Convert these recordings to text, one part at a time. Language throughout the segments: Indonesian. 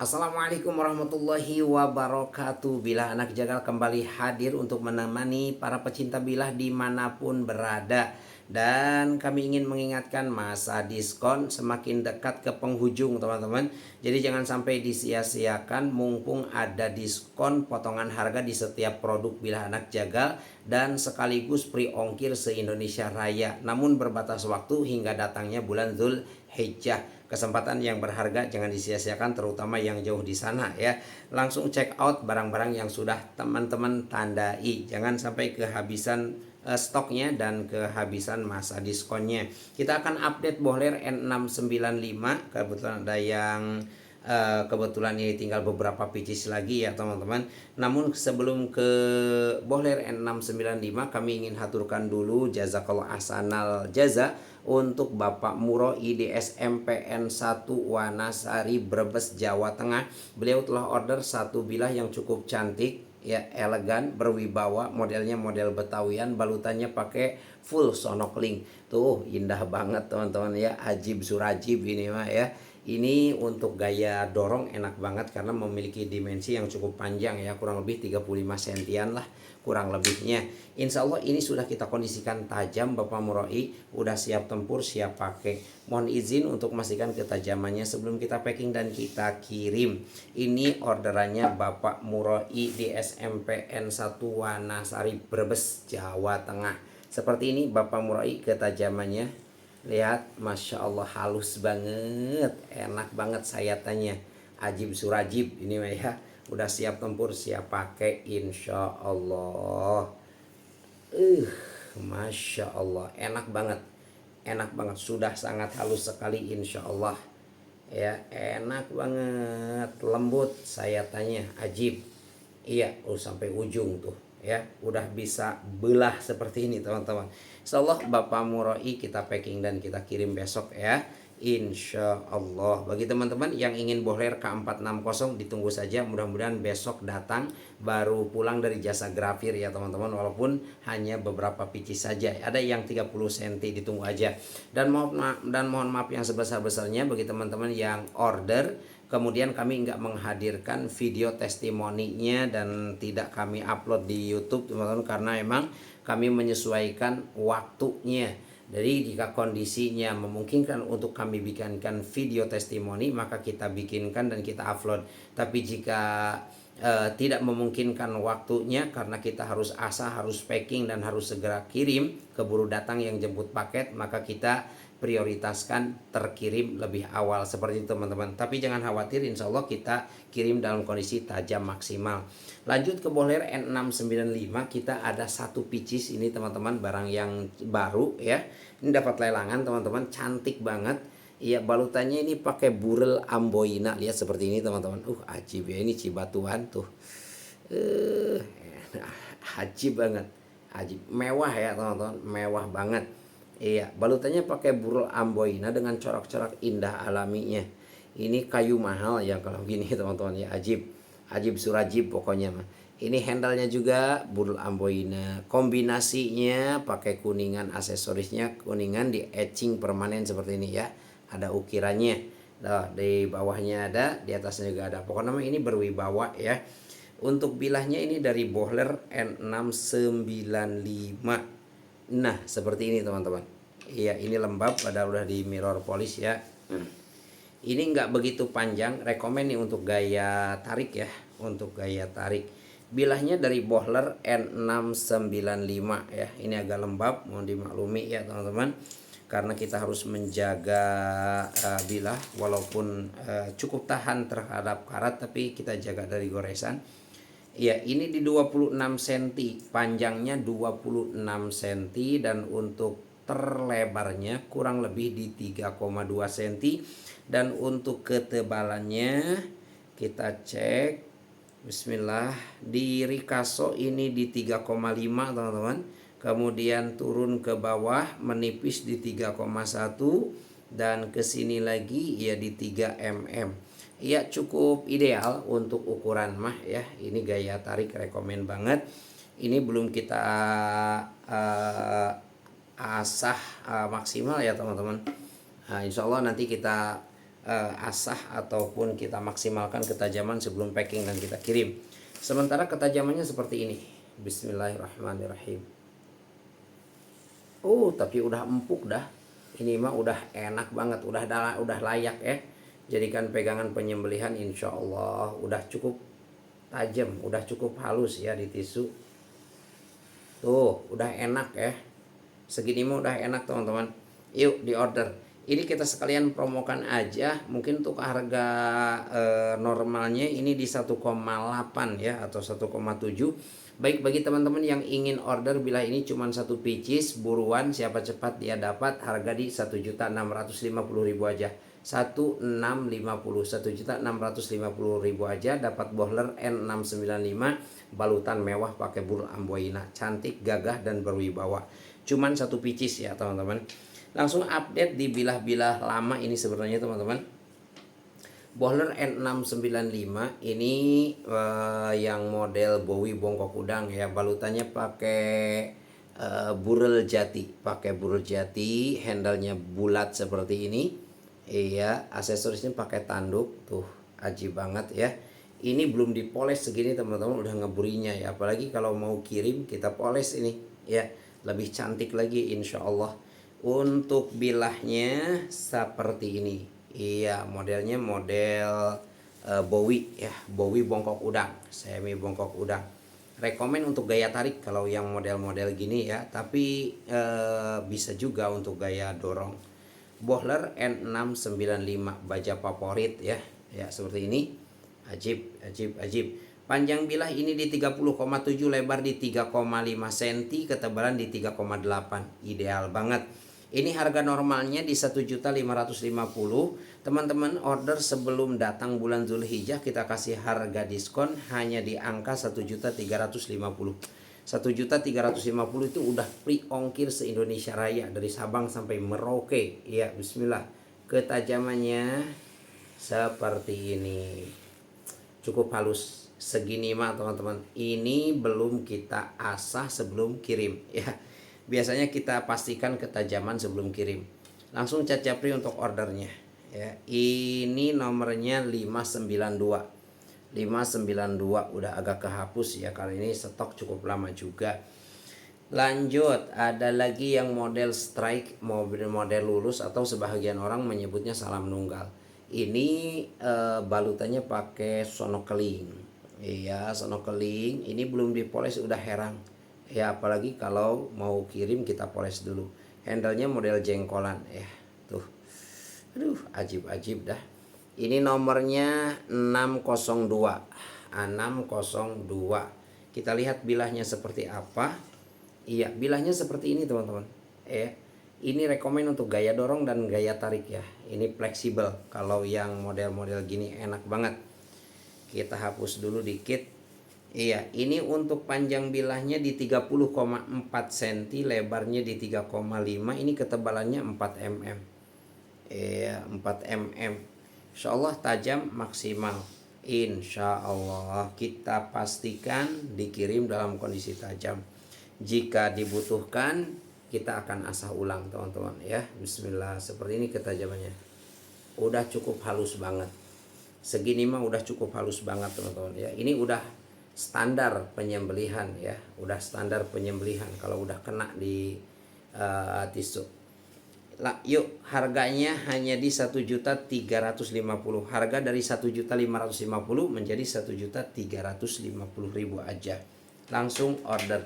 Assalamualaikum warahmatullahi wabarakatuh. Bilah Anak Jagal kembali hadir untuk menemani para pecinta bilah dimanapun berada. Dan kami ingin mengingatkan masa diskon semakin dekat ke penghujung teman-teman. Jadi jangan sampai disia-siakan mumpung ada diskon potongan harga di setiap produk Bilah Anak Jagal. Dan sekaligus free ongkir se-Indonesia Raya. Namun berbatas waktu hingga datangnya bulan Zulhijjah. Kesempatan yang berharga jangan disia-siakan, terutama yang jauh di sana ya. Langsung check out barang-barang yang sudah teman-teman tandai. Jangan sampai kehabisan stoknya dan kehabisan masa diskonnya. Kita akan update bohler N695. Kebetulan ada yang kebetulan ini tinggal beberapa pieces lagi ya teman-teman. Namun sebelum ke bohler N695, kami ingin haturkan dulu jazakallah ahsanal jaza untuk Bapak Muroi di SMPN 1 Wanasari Brebes Jawa Tengah. Beliau telah order satu bilah yang cukup cantik ya, elegan, berwibawa, modelnya model Betawian, balutannya pakai full sonokling. Tuh indah banget teman-teman ya, ajib surajib ini mah ya. Ini untuk gaya dorong enak banget karena memiliki dimensi yang cukup panjang ya, kurang lebih 35 sentian lah kurang lebihnya. Insya Allah ini sudah kita kondisikan tajam Bapak Muroi, udah siap tempur, siap pakai. Mohon izin untuk memastikan ketajamannya sebelum kita packing dan kita kirim. Ini orderannya Bapak Muroi di SMPN 1 Wanasari Brebes Jawa Tengah. Seperti ini Bapak Muroi ketajamannya. Lihat, Masya Allah halus banget, enak banget sayatannya, ajib surajib ini mah ya. Udah siap tempur, siap pakai insya Allah. Masya Allah, enak banget, enak banget, sudah sangat halus sekali insya Allah ya, enak banget, lembut sayatannya, ajib. Iya, sampai ujung tuh ya, udah bisa belah seperti ini teman-teman. Insyaallah Bapak Muroi kita packing dan kita kirim besok ya, insya Allah. Bagi teman-teman yang ingin bohler K460 ditunggu saja, mudah-mudahan besok datang. Baru pulang dari jasa grafir ya teman-teman, walaupun hanya beberapa pieces saja, ada yang 30 cm, ditunggu aja. Dan mohon maaf yang sebesar-besarnya bagi teman-teman yang order kemudian kami nggak menghadirkan video testimoninya dan tidak kami upload di YouTube teman-teman, karena emang kami menyesuaikan waktunya. Jadi jika kondisinya memungkinkan untuk kami bikinkan video testimoni, maka kita bikinkan dan kita upload. Tapi jika tidak memungkinkan waktunya karena kita harus harus packing dan harus segera kirim, keburu datang yang jemput paket, maka kita prioritaskan terkirim lebih awal seperti itu teman-teman. Tapi jangan khawatir, insya Allah kita kirim dalam kondisi tajam maksimal. Lanjut ke bohler N695, kita ada satu pieces ini teman-teman, barang yang baru ya. Ini dapat lelangan teman-teman, cantik banget. Iya, balutannya ini pakai burel amboina, lihat seperti ini teman-teman. Ajib ya, ini cibatuan tuh. Ajib banget, ajib, mewah ya teman-teman, mewah banget. Iya, balutannya pakai burul amboina dengan corak-corak indah alaminya. Ini kayu mahal ya kalau gini teman-teman ya, ajib, ajib surajib pokoknya mah. Ini handle-nya juga burul amboina. Kombinasinya pakai kuningan, aksesorisnya kuningan di etching permanen seperti ini ya. Ada ukirannya. Nah, di bawahnya ada, di atasnya juga ada. Pokoknya ini berwibawa ya. Untuk bilahnya ini dari bohler N695. Nah seperti ini teman-teman. Iya, ini lembab, padahal udah di mirror polish ya. Ini nggak begitu panjang, rekomen nih untuk gaya tarik ya, untuk gaya tarik. Bilahnya dari bohler N695 ya. Ini agak lembab, mohon dimaklumi ya teman-teman, karena kita harus menjaga bilah walaupun cukup tahan terhadap karat, tapi kita jaga dari goresan. Ya, ini di 26 cm, panjangnya 26 cm, dan untuk terlebarnya kurang lebih di 3,2 cm, dan untuk ketebalannya kita cek. Bismillah, di Ricasso ini di 3,5 teman-teman. Kemudian turun ke bawah menipis di 3,1, dan ke sini lagi ya di 3 mm. Ya cukup ideal untuk ukuran mah ya. Ini gaya tarik rekomen banget. Ini belum kita asah maksimal ya teman-teman. Insya Allah nanti kita asah ataupun kita maksimalkan ketajaman sebelum packing dan kita kirim. Sementara ketajamannya seperti ini. Bismillahirrahmanirrahim. Tapi udah empuk dah. Ini mah udah enak banget, udah layak ya. Jadikan pegangan penyembelihan, insya Allah udah cukup tajam, udah cukup halus ya di tisu. Tuh, udah enak ya. Segini mah udah enak teman-teman. Yuk di order. Ini kita sekalian promokan aja. Mungkin untuk harga normalnya ini di 1,8 ya atau 1,7. Baik, bagi teman-teman yang ingin order bila ini cuma satu pieces, buruan, siapa cepat dia dapat. Harga di 1.650.000 aja. 1.650.000 aja dapat boiler N695 balutan mewah pakai bulu amboina, cantik, gagah dan berwibawa. Cuman satu pieces ya teman-teman. Langsung update di bilah-bilah lama ini sebenarnya teman-teman. Boiler N695 ini yang model Bowie bongkok udang ya, balutannya pakai burel jati, handlenya bulat seperti ini. Iya, aksesorisnya pakai tanduk tuh, aji banget ya. Ini belum dipoles segini teman-teman udah ngeburinya ya, apalagi kalau mau kirim kita poles ini ya, lebih cantik lagi insya Allah. Untuk bilahnya seperti ini. Iya, modelnya model Bowie ya, Bowie bongkok udang, semi bongkok udang. Rekomen untuk gaya tarik kalau yang model-model gini ya, tapi bisa juga untuk gaya dorong. Bohler N695 baja favorit ya, seperti ini. Ajib. Panjang bilah ini di 30,7, lebar di 3,5 cm, ketebalan di 3,8. Ideal banget. Ini harga normalnya di 1.550.000. Teman-teman order sebelum datang bulan Zulhijjah kita kasih harga diskon hanya di angka 1.350.000. 1.350.000 itu udah free ongkir se-Indonesia Raya dari Sabang sampai Merauke. Ya, bismillah. Ketajamannya seperti ini. Cukup halus. Segini mah teman-teman. Ini belum kita asah sebelum kirim ya. Biasanya kita pastikan ketajaman sebelum kirim. Langsung chat Japri untuk ordernya ya. Ini nomornya 592 udah agak kehapus ya, kali ini stok cukup lama juga. Lanjut, ada lagi yang model strike, model lurus atau sebahagian orang menyebutnya salam nunggal. Ini balutannya pakai sonokeling. Iya, sonokeling. Ini belum dipoles udah heran. Ya, apalagi kalau mau kirim kita poles dulu. Handlenya model jengkolan ya. Tuh. Aduh, ajib dah. Ini nomornya 602. Kita lihat bilahnya seperti apa. Iya, bilahnya seperti ini teman-teman. Ini rekomen untuk gaya dorong dan gaya tarik ya. Ini fleksibel. Kalau yang model-model gini enak banget. Kita hapus dulu dikit. Iya, ini untuk panjang bilahnya di 30,4 cm, lebarnya di 3,5. Ini ketebalannya 4 mm. 4 mm. Insya Allah tajam maksimal. Insya Allah kita pastikan dikirim dalam kondisi tajam. Jika dibutuhkan kita akan asah ulang teman-teman ya. Bismillah, seperti ini ketajamannya. Udah cukup halus banget. Segini mah udah cukup halus banget teman-teman ya. Ini udah standar penyembelihan ya. Udah standar penyembelihan kalau udah kena di tisu. Yuk, harganya hanya di 1.350.000. Harga dari 1.550.000 menjadi 1.350.000 aja. Langsung order.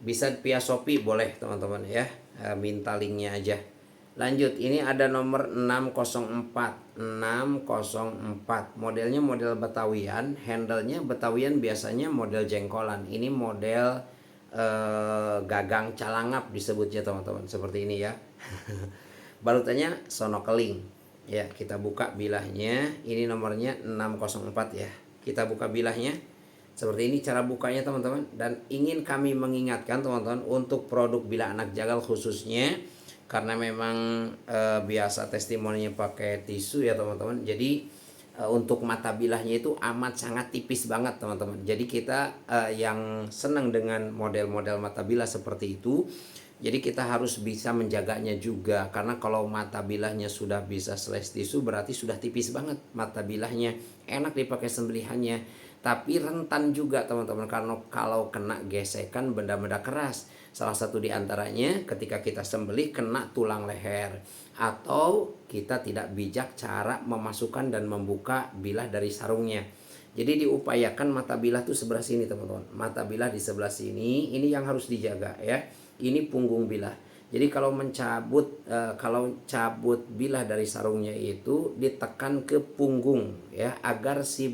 Bisa via Shopee boleh teman-teman ya. Minta linknya aja. Lanjut, ini ada nomor 604. Modelnya model Betawian. Handlenya Betawian biasanya model jengkolan. Ini model gagang calangap disebutnya teman-teman, seperti ini ya. Balutannya sonokeling ya. Kita buka bilahnya, ini nomornya 604 ya. Kita buka bilahnya seperti ini cara bukanya teman-teman. Dan ingin kami mengingatkan teman-teman untuk produk bilah anak jagal khususnya, karena memang biasa testimoninya pakai tisu ya teman-teman. Jadi untuk mata bilahnya itu amat sangat tipis banget teman-teman. Jadi kita yang senang dengan model-model mata bilah seperti itu Jadi kita harus bisa menjaganya juga, karena kalau mata bilahnya sudah bisa slash tisu berarti sudah tipis banget mata bilahnya, enak dipakai sembelihannya. Tapi rentan juga teman-teman, karena kalau kena gesekan benda-benda keras. Salah satu diantaranya ketika kita sembelih kena tulang leher, atau kita tidak bijak cara memasukkan dan membuka bilah dari sarungnya. Jadi diupayakan mata bilah tuh sebelah sini teman-teman. Mata bilah di sebelah sini, ini yang harus dijaga ya. Ini punggung bilah. Jadi kalau cabut bilah dari sarungnya itu ditekan ke punggung ya, agar si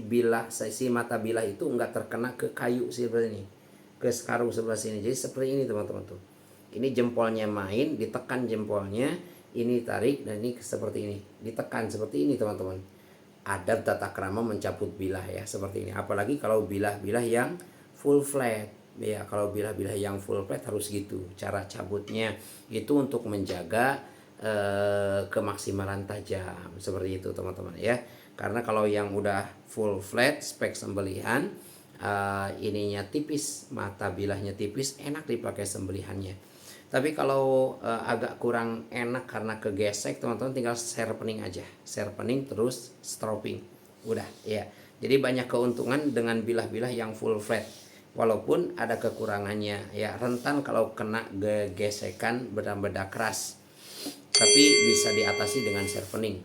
mata bilah itu enggak terkena ke kayu seperti ini, ke sarung sebelah sini. Jadi seperti ini teman-teman tuh. Ini jempolnya main, ditekan jempolnya, ini tarik, dan ini seperti ini, ditekan seperti ini teman-teman. Adab tata krama mencabut bilah ya, seperti ini. Apalagi kalau bilah-bilah yang full flat ya, kalau bilah-bilah yang full flat harus gitu cara cabutnya, itu untuk menjaga kemaksimalan tajam seperti itu teman-teman ya. Karena kalau yang udah full flat spek sembelihan, ininya tipis, mata bilahnya tipis, enak dipakai sembelihannya. Tapi kalau agak kurang enak karena kegesek, teman-teman tinggal sharpening aja, sharpening terus stropping, udah ya. Jadi banyak keuntungan dengan bilah-bilah yang full flat, walaupun ada kekurangannya ya, rentan kalau kena gesekan benda-benda keras, tapi bisa diatasi dengan sharpening.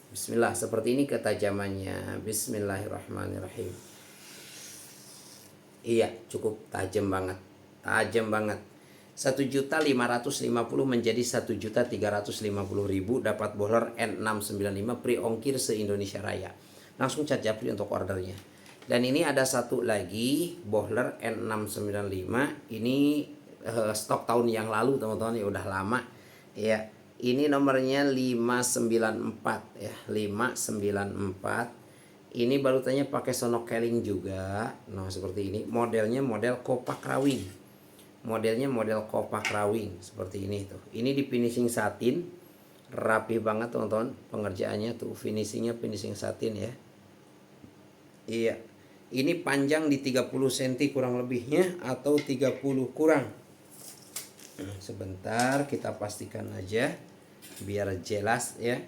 Bismillah, seperti ini ketajamannya. Bismillahirrahmanirrahim. Iya, cukup tajam banget, tajam banget. 1.550.000 menjadi 1.350.000, dapat bowler N695 pre ongkir se-Indonesia Raya. Langsung chat Japri untuk ordernya. Dan ini ada satu lagi bowler N695, ini stok tahun yang lalu teman-teman ya, udah lama ya. Ini nomornya 594 ya, 594. Ini balutannya pakai sonok keling juga. Nah seperti ini, modelnya model kopak rawing, modelnya model kopak rawing seperti ini tuh. Ini di finishing satin, rapi banget teman-teman pengerjaannya tuh, finishingnya finishing satin ya. Iya, ini panjang di 30 cm kurang lebihnya, atau 30 kurang. Sebentar kita pastikan aja biar jelas ya.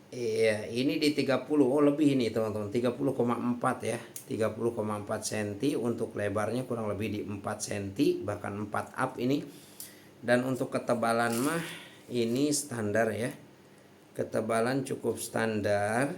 Iya, ini di 30, oh lebih ini teman-teman, 30,4 ya, 30,4 cm. Untuk lebarnya kurang lebih di 4 cm, bahkan 4 up ini. Dan untuk ketebalan mah ini standar ya, ketebalan cukup standar.